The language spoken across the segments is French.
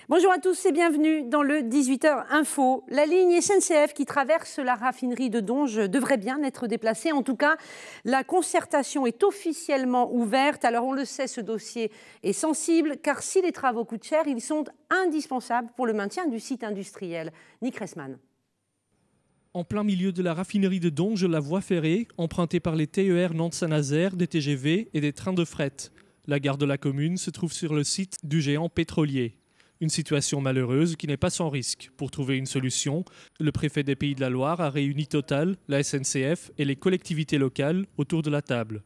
Bonjour à tous et bienvenue dans le 18h Info. La ligne SNCF qui traverse la raffinerie de Donges devrait bien être déplacée. En tout cas, la concertation est officiellement ouverte. Alors on le sait, ce dossier est sensible car si les travaux coûtent cher, ils sont indispensables pour le maintien du site industriel. Nick Ressman. En plein milieu de la raffinerie de Donges, la voie ferrée, empruntée par les TER Nantes-Saint-Nazaire, des TGV et des trains de fret. La gare de la commune se trouve sur le site du géant pétrolier. Une situation malheureuse qui n'est pas sans risque. Pour trouver une solution, le préfet des Pays de la Loire a réuni Total, la SNCF et les collectivités locales autour de la table.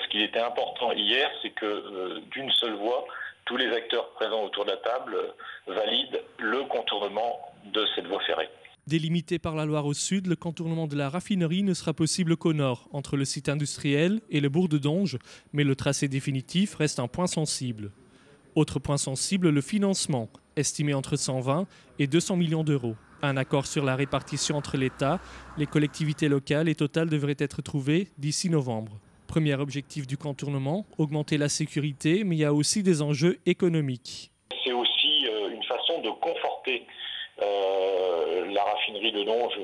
Ce qui était important hier, c'est que d'une seule voix, tous les acteurs présents autour de la table valident le contournement de cette voie ferrée. Délimité par la Loire au sud, le contournement de la raffinerie ne sera possible qu'au nord, entre le site industriel et le bourg de Donges, mais le tracé définitif reste un point sensible. Autre point sensible, le financement, estimé entre 120 et 200 millions d'euros. Un accord sur la répartition entre l'État, les collectivités locales et Total devrait être trouvé d'ici novembre. Premier objectif du contournement, augmenter la sécurité, mais il y a aussi des enjeux économiques. C'est aussi une façon de conforter la raffinerie de Donges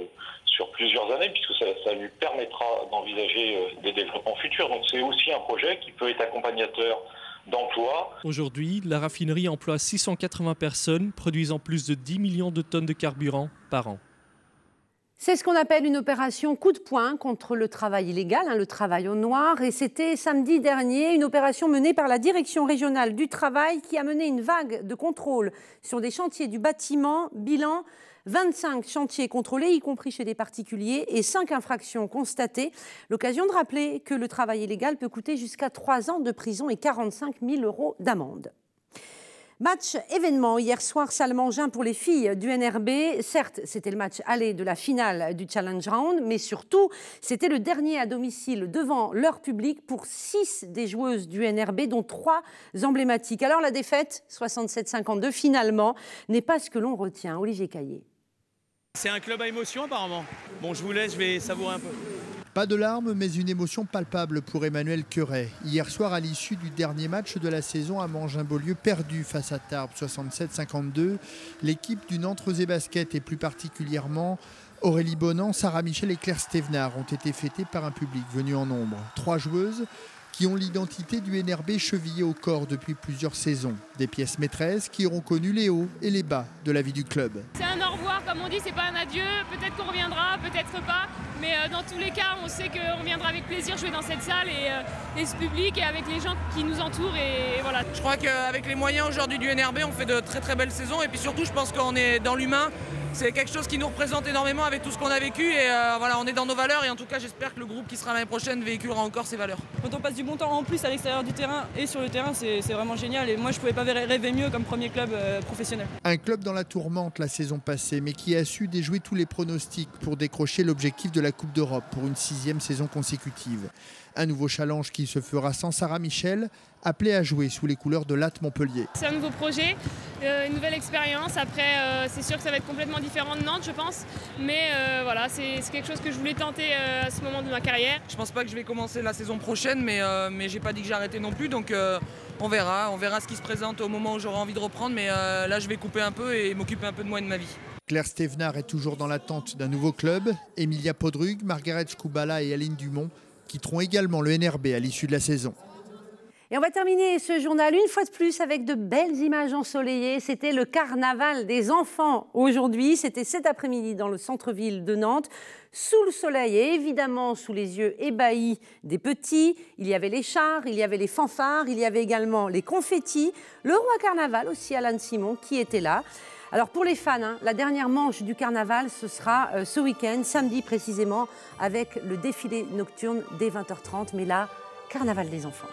sur plusieurs années, puisque ça lui permettra d'envisager des développements futurs. Donc c'est aussi un projet qui peut être accompagnateur d'emploi. Aujourd'hui, la raffinerie emploie 680 personnes, produisant plus de 10 millions de tonnes de carburant par an. C'est ce qu'on appelle une opération coup de poing contre le travail illégal, le travail au noir. Et c'était samedi dernier, une opération menée par la Direction régionale du travail qui a mené une vague de contrôles sur des chantiers du bâtiment. Bilan, 25 chantiers contrôlés, y compris chez des particuliers, et 5 infractions constatées. L'occasion de rappeler que le travail illégal peut coûter jusqu'à 3 ans de prison et 45 000 € d'amende. Match événement hier soir, Salmangin pour les filles du NRB. Certes, c'était le match aller de la finale du Challenge Round, mais surtout, c'était le dernier à domicile devant leur public pour 6 des joueuses du NRB, dont 3 emblématiques. Alors la défaite, 67-52, finalement, n'est pas ce que l'on retient. Olivier Caillé. C'est un club à émotion apparemment. Bon, je vous laisse, je vais savourer un peu. Pas de larmes, mais une émotion palpable pour Emmanuel Queuret. Hier soir, à l'issue du dernier match de la saison à Mangin-Beaulieu, perdu face à Tarbes 67-52, l'équipe du Nantes Rosé Basket et plus particulièrement Aurélie Bonan, Sarah Michel et Claire Stevenard ont été fêtées par un public venu en nombre. 3 joueuses qui ont l'identité du NRB chevillée au corps depuis plusieurs saisons. Des pièces maîtresses qui auront connu les hauts et les bas de la vie du club. C'est un au revoir, comme on dit, c'est pas un adieu. Peut-être qu'on reviendra, peut-être pas. Mais dans tous les cas, on sait qu'on reviendra avec plaisir jouer dans cette salle et ce public et avec les gens qui nous entourent. Et voilà. Je crois qu'avec les moyens aujourd'hui du NRB, on fait de très très belles saisons. Et puis surtout, je pense qu'on est dans l'humain. C'est quelque chose qui nous représente énormément avec tout ce qu'on a vécu et voilà, on est dans nos valeurs et en tout cas j'espère que le groupe qui sera l'année prochaine véhiculera encore ces valeurs. Quand on passe du bon temps en plus à l'extérieur du terrain et sur le terrain, c'est vraiment génial et moi je ne pouvais pas rêver mieux comme premier club professionnel. Un club dans la tourmente la saison passée mais qui a su déjouer tous les pronostics pour décrocher l'objectif de la Coupe d'Europe pour une 6e saison consécutive. Un nouveau challenge qui se fera sans Sarah Michel, appelée à jouer sous les couleurs de l'AT Montpellier. C'est un nouveau projet, une nouvelle expérience. Après, c'est sûr que ça va être complètement différent de Nantes, je pense. Mais voilà, c'est quelque chose que je voulais tenter à ce moment de ma carrière. Je pense pas que je vais commencer la saison prochaine, mais j'ai pas dit que j'arrêtais non plus. Donc on verra ce qui se présente au moment où j'aurai envie de reprendre. Mais là, je vais couper un peu et m'occuper un peu de moi et de ma vie. Claire Stevenard est toujours dans l'attente d'un nouveau club. Emilia Podrug, Margaret Skoubala et Aline Dumont quitteront également le NRB à l'issue de la saison. Et on va terminer ce journal une fois de plus avec de belles images ensoleillées. C'était le carnaval des enfants aujourd'hui. C'était cet après-midi dans le centre-ville de Nantes, sous le soleil et évidemment sous les yeux ébahis des petits. Il y avait les chars, il y avait les fanfares, il y avait également les confettis. Le roi carnaval aussi, Alan Simon, qui était là. Alors pour les fans, la dernière manche du carnaval, ce sera ce week-end, samedi précisément, avec le défilé nocturne dès 20h30. Mais là, carnaval des enfants.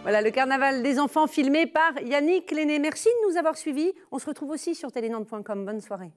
Voilà le carnaval des enfants filmé par Yannick Lenné. Merci de nous avoir suivis. On se retrouve aussi sur telenantes.com. Bonne soirée.